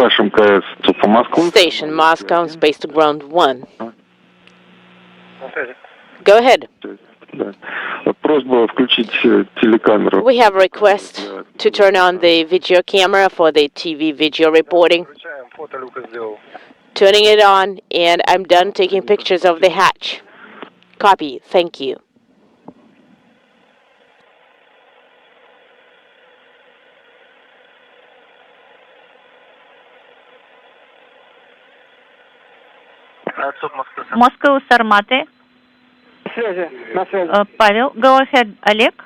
Ваш МКС по Москве? Station Moscow on space to ground 1. Go ahead. Да. Просьба включить телекамеру. We have a request to turn on the video camera for the TV video reporting. Turning it on, and I'm done taking pictures of the hatch. Copy. Thank you. Moscow, Sarmate. Павел, go ahead, Олег.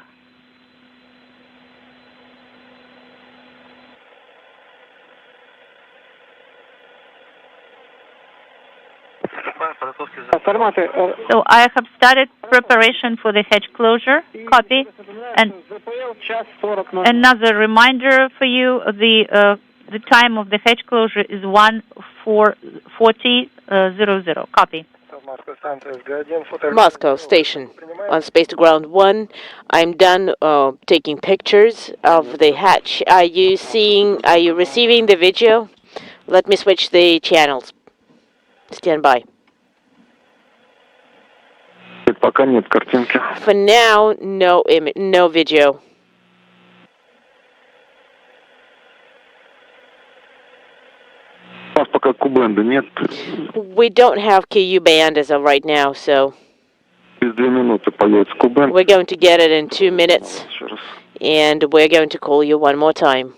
So I have started preparation for the hatch closure. Copy. And another reminder for you: the time of the hatch closure is 1:40:00. Copy. Moscow Station on space to ground 1. I'm done taking pictures of the hatch. Are you receiving the video? Let me switch the channels. Stand by. Пока нет картинки. For now, no video. У нас пока Q-бенда нет. We don't have KU band as of right now, so Через 2 минуты появится Q-бенд. we're going to get it in 2 minutes, and we're going to call you one more time.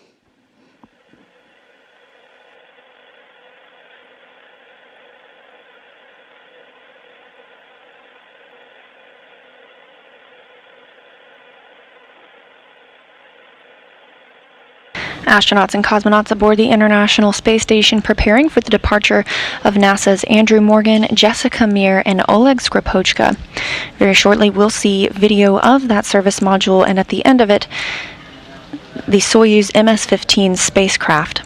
Astronauts and cosmonauts aboard the International Space Station preparing for the departure of NASA's Andrew Morgan, Jessica Meir, and Oleg Skripochka. Very shortly, we'll see video of that service module, and at the end of it, the Soyuz MS-15 spacecraft.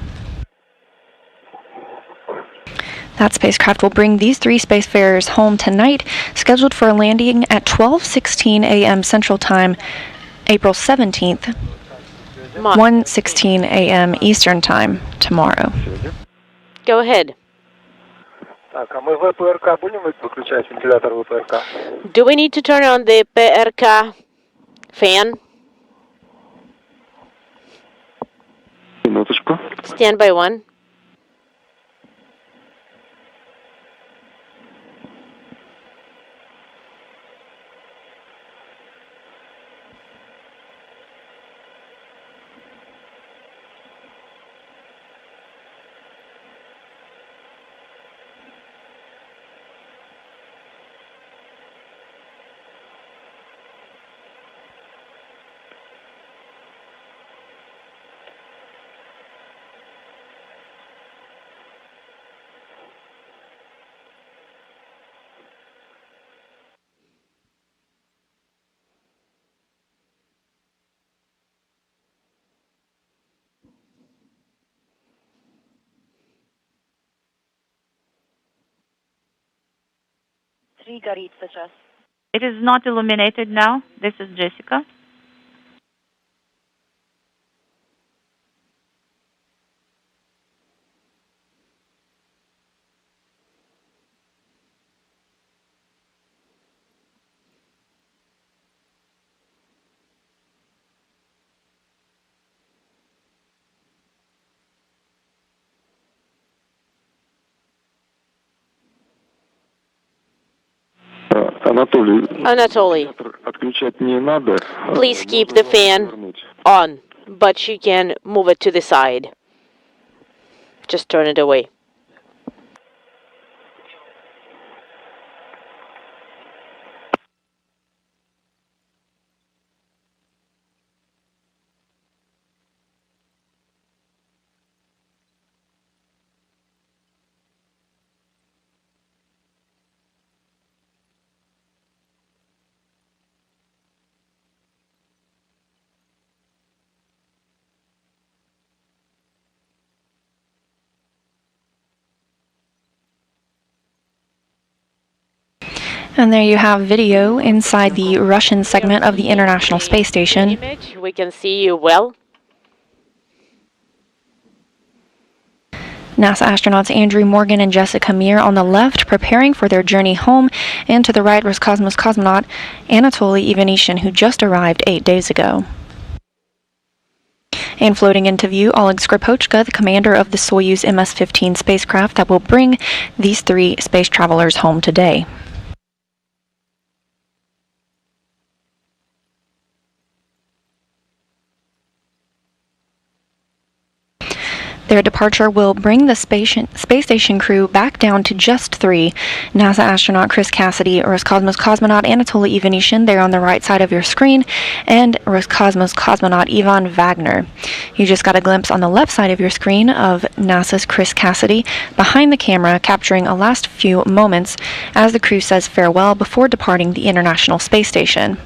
That spacecraft will bring these 3 spacefarers home tonight, scheduled for a landing at 12:16 a.m. Central Time, April 17th. 1:16 a.m. Eastern Time tomorrow. Go ahead. Do we need to turn on the PRK fan? Минуточку. Stand by 1. It is not illuminated now. This is Jessica. Anatoly, Отключать не надо. please keep the fan on, but you can move it to the side. Just turn it away. And there you have video inside the Russian segment of the International Space Station. We can see you well. NASA astronauts Andrew Morgan and Jessica Meir on the left, preparing for their journey home, and to the right, Roscosmos cosmonaut Anatoly Ivanishin, who just arrived 8 days ago. And floating into view, Oleg Skripochka, the commander of the Soyuz MS-15 spacecraft that will bring these 3 space travelers home today. Their departure will bring the space station crew back down to just 3. NASA astronaut Chris Cassidy, Roscosmos cosmonaut Anatoly Ivanishin, there on the right side of your screen, and Roscosmos cosmonaut Ivan Wagner. You just got a glimpse on the left side of your screen of NASA's Chris Cassidy behind the camera, capturing a last few moments as the crew says farewell before departing the International Space Station.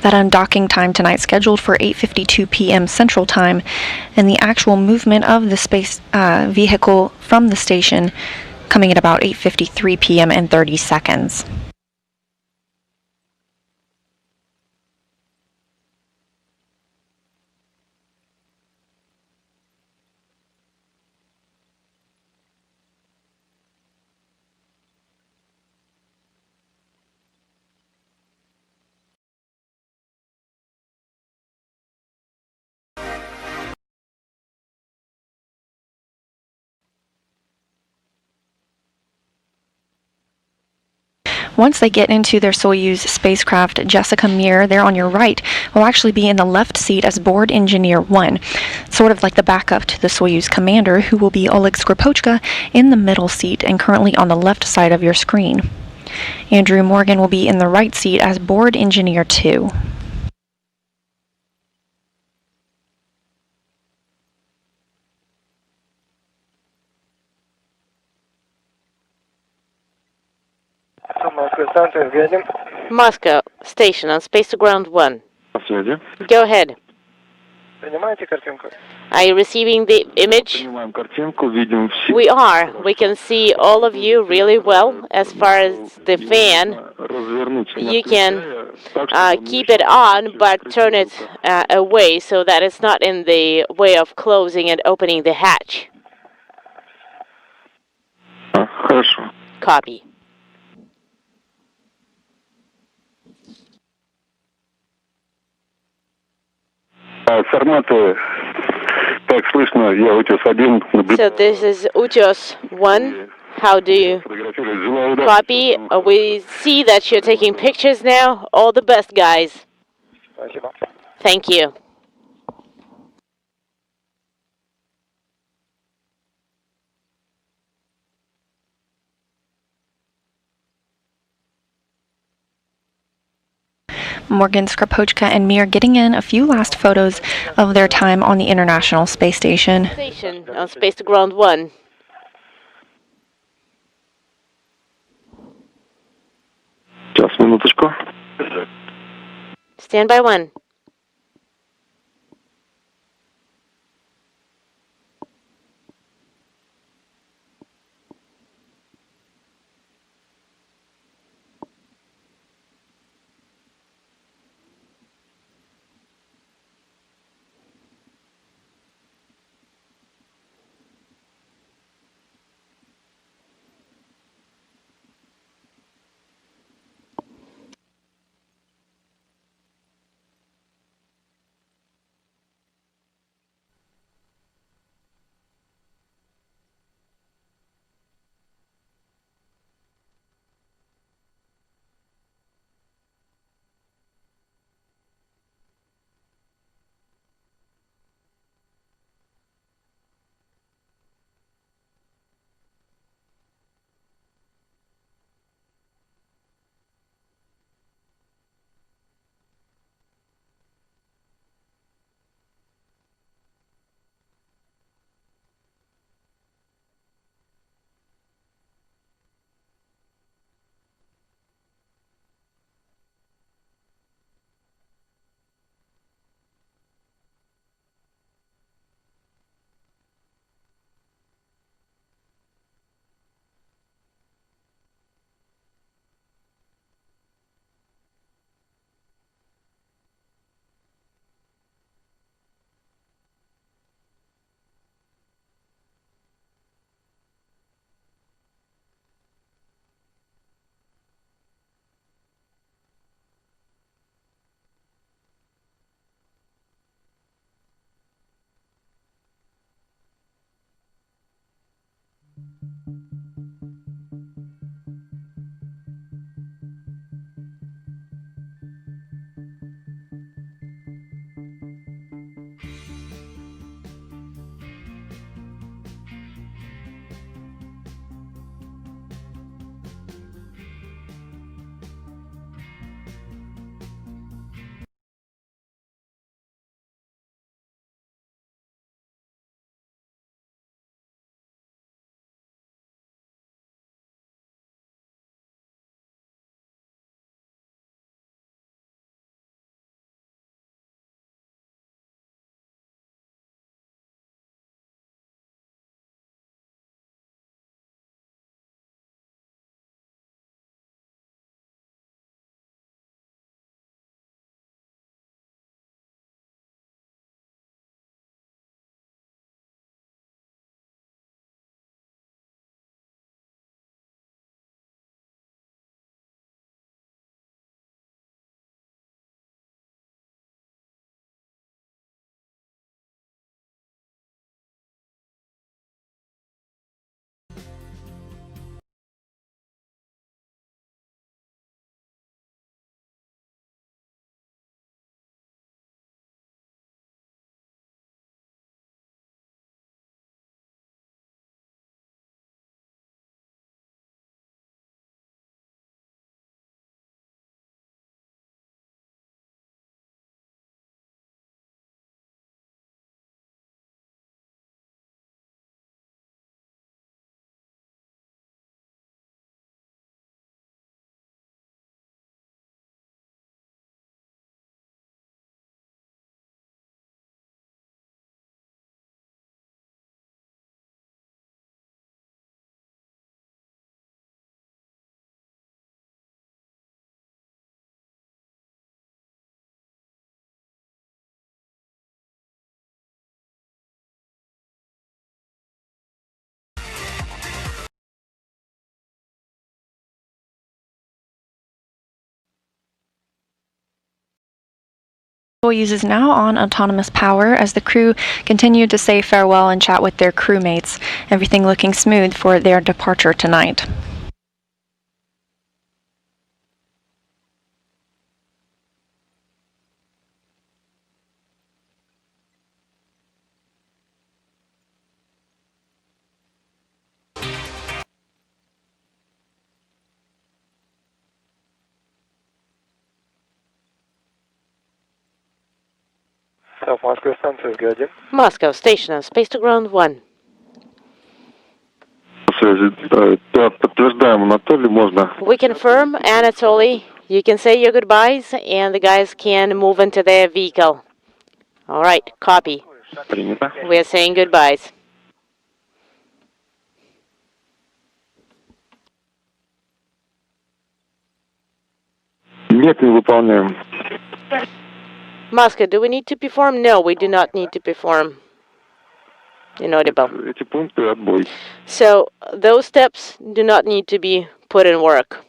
That undocking time tonight scheduled for 8:52 p.m. Central Time, and the actual movement of the space vehicle from the station coming at about 8:53 p.m. and 30 seconds. Once they get into their Soyuz spacecraft, Jessica Meir, there on your right, will actually be in the left seat as board engineer 1, sort of like the backup to the Soyuz commander, who will be Oleg Skripochka, in the middle seat and currently on the left side of your screen. Andrew Morgan will be in the right seat as board engineer 2. Moscow station on space to ground 1. Go ahead. Are you receiving the image? We are. We can see all of you really well. As far as the fan, you can keep it on, but turn it away so that it's not in the way of closing and opening the hatch. Хорошо. Copy. Форматы, так слышно, я Утес-1. So this is Utios 1. How do you copy? We see that you're taking pictures now. All the best, guys. Thank you. Morgan, Skripochka, and Meir getting in a few last photos of their time on the International Space Station. Station on space to ground 1. Сейчас, минуточку. Stand by 1. Soyuz is now on autonomous power as the crew continue to say farewell and chat with their crewmates. Everything looking smooth for their departure tonight. Москва, станция СГ-1. Moscow, station on space to ground 1. Подтверждаем, Анатолий, можно. We confirm, Anatoly. You can say your goodbyes, and the guys can move into their vehicle. All right, copy. Принято. We're saying goodbyes. Нет, не выполняем. Moscow, do we need to perform? No, we do not need to perform. Inaudible. Эти пункты отбой. So those steps do not need to be put in work.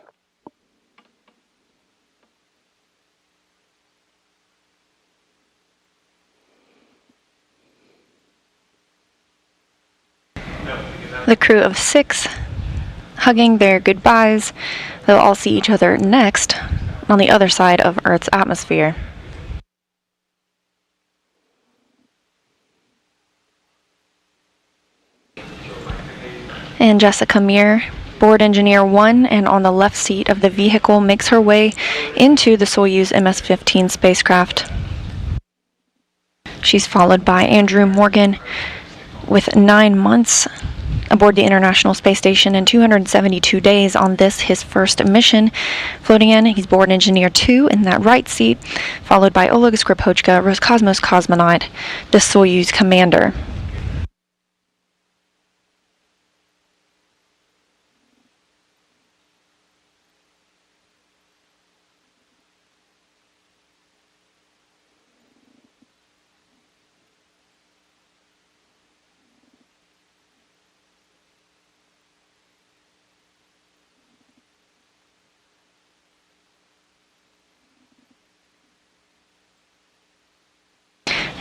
The crew of 6 hugging their goodbyes. They'll all see each other next on the other side of Earth's atmosphere. And Jessica Meir, board engineer 1 and on the left seat of the vehicle, makes her way into the Soyuz MS-15 spacecraft. She's followed by Andrew Morgan with 9 months aboard the International Space Station and 272 days on this, his first mission. Floating in, he's board engineer 2 in that right seat, followed by Oleg Skripochka, Roscosmos cosmonaut, the Soyuz commander.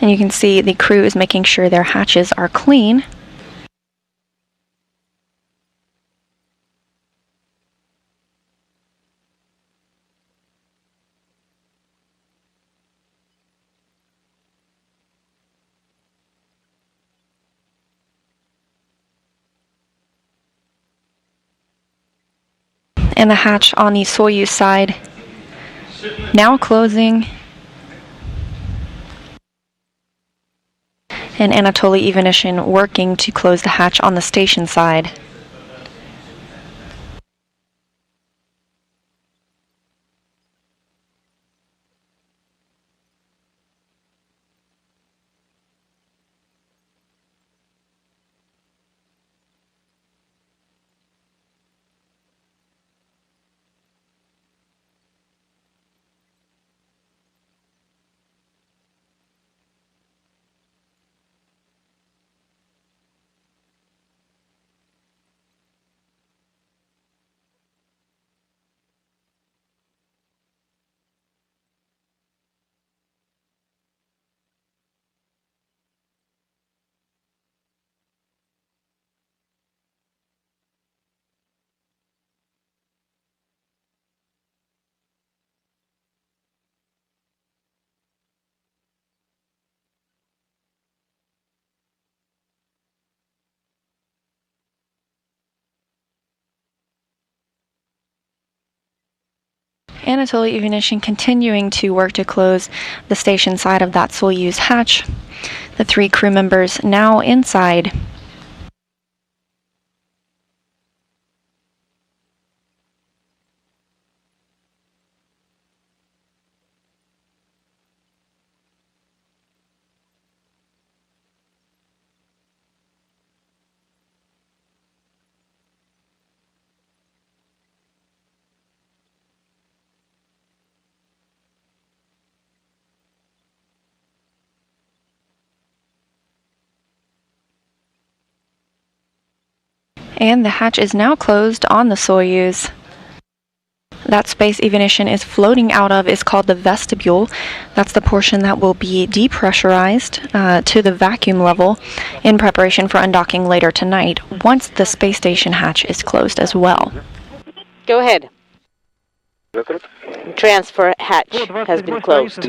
And you can see the crew is making sure their hatches are clean. And the hatch on the Soyuz side now closing. And Anatoly Ivanishin working to close the hatch on the station side. Anatoly Ivanishin continuing to work to close the station side of that Soyuz hatch. The 3 crew members now inside. And the hatch is now closed on the Soyuz. that space evolution is floating out of is called the vestibule. That's the portion that will be depressurized to the vacuum level in preparation for undocking later tonight, once the space station hatch is closed as well. Go ahead. Transfer hatch has been closed.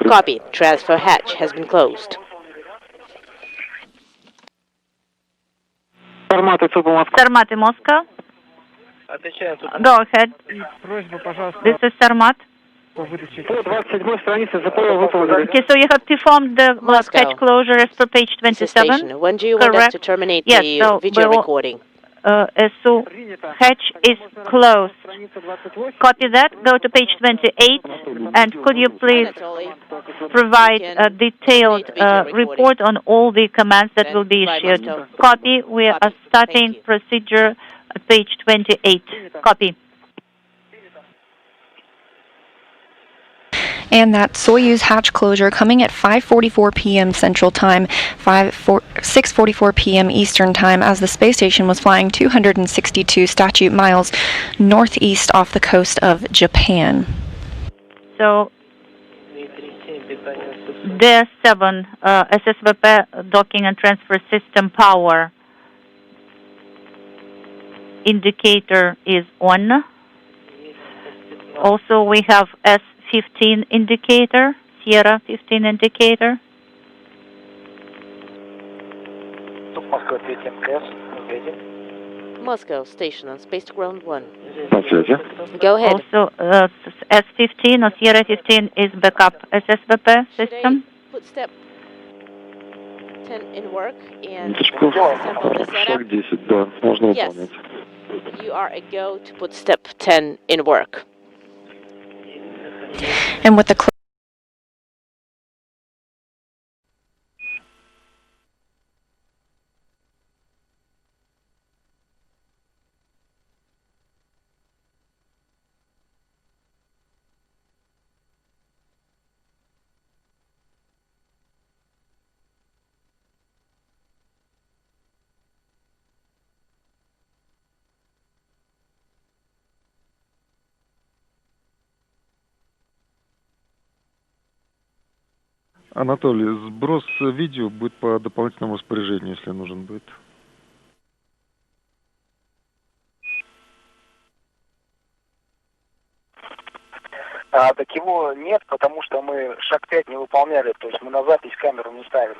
Copy. Transfer hatch has been closed. Sarmat in Moscow. Go ahead. This is Sarmat. Okay, so you have performed the hatch closure as per page 27. When do you want us to terminate the video recording? So hatch is closed. Copy that. Go to page 28, and could you please provide a detailed report on all the commands that will be issued? Copy. We are starting procedure at page 28. Copy. And that Soyuz hatch closure coming at 5:44 p.m. Central Time, 6:44 p.m. Eastern Time, as the space station was flying 262 statute miles northeast off the coast of Japan. So, D7 SSVP docking and transfer system power indicator is on. Also, we have S15 indicator, Sierra 15 indicator. Moscow station on space to ground 1. Go ahead. Also, S15 or Sierra 15 is backup SSVP system. Put step 10 in work and assemble the setup. Yes. You are a go to put step 10 in work. And with the Анатолий, сброс видео будет по дополнительному распоряжению, если нужен будет. Так его нет, потому что мы шаг 5 не выполняли, то есть мы на запись камеру не ставили.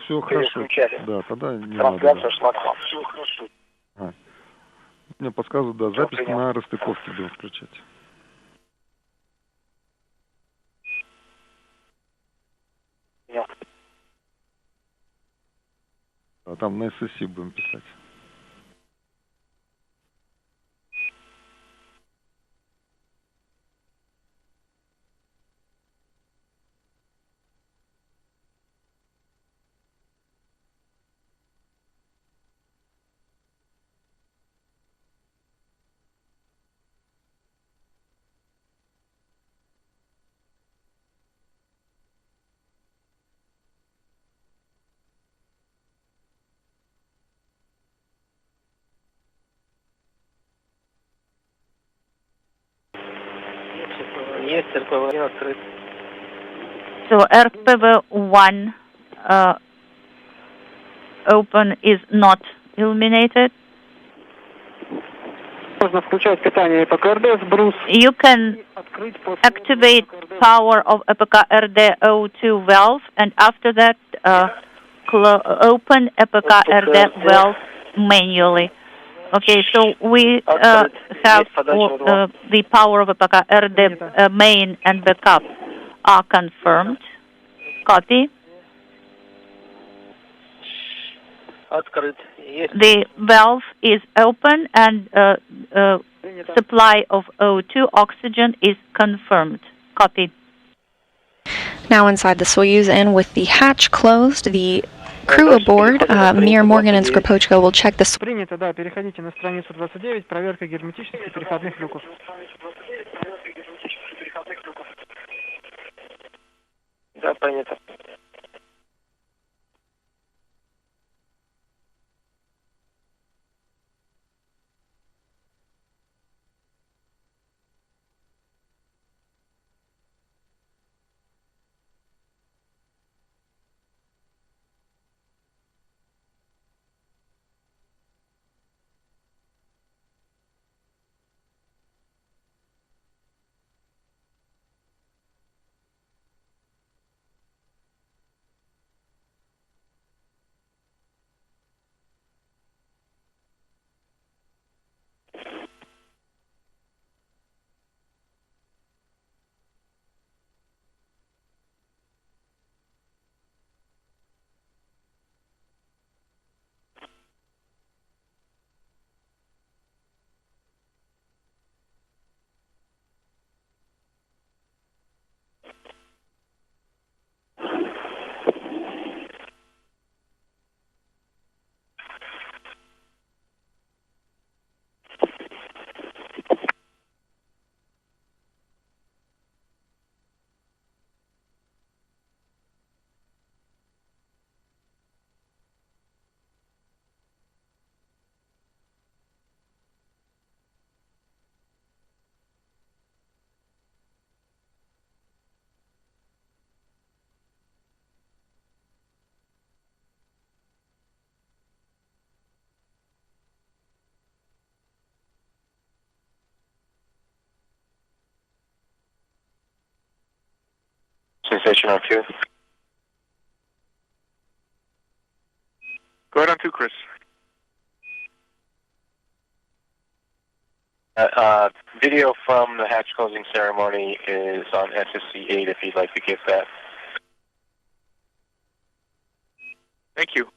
Все хорошо. Да, тогда не трансляция шла к вам. Все хорошо. Мне подсказывают, да, запись на расстыковке будем включать. А там на ССИ будем писать. So RPV1 open is not illuminated. You can activate power of ЭПК-РД-O2 valve, and after that open ЭПК-РД valve manually. Okay, so we have the power of ЭПК-РД main and backup are confirmed. Copy. The valve is open and supply of O2 oxygen is confirmed. Copy. Now inside the Soyuz, and with the hatch closed, the crew aboard, Mir, Morgan, and Skripochka will check the... Принято, да, переходите на страницу 29, проверка герметичности переходных люков. Да, понятно. Listening station on 2. Go ahead on 2, Chris. Video from the hatch closing ceremony is on SSC 8 if you'd like to get that. Thank you.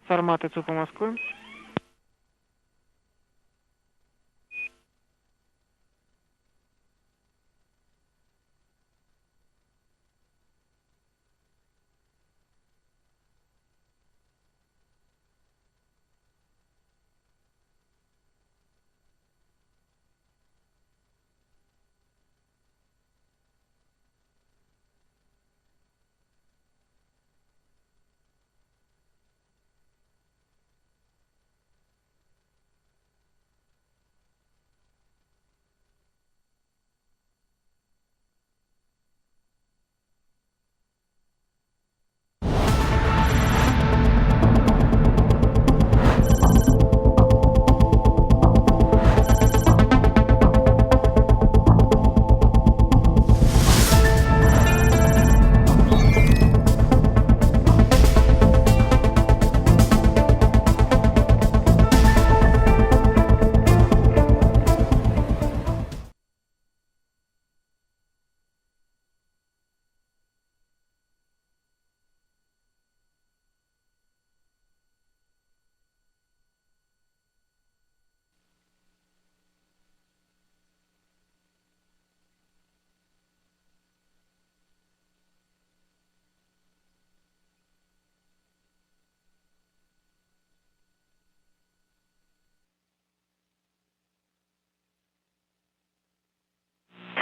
Сармат и ЦУПа Москвы.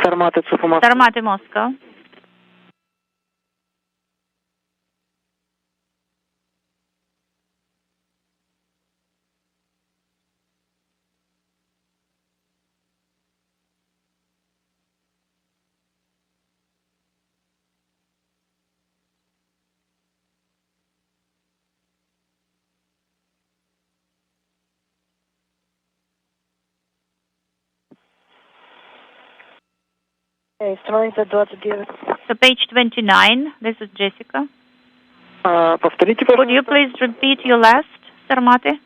Сармат и ЦУПа Москвы. Sarmat, Moscow. Страница 29. So page 29, this is Jessica. Повторите, Could you пожалуйста. please repeat your last, Sarmate?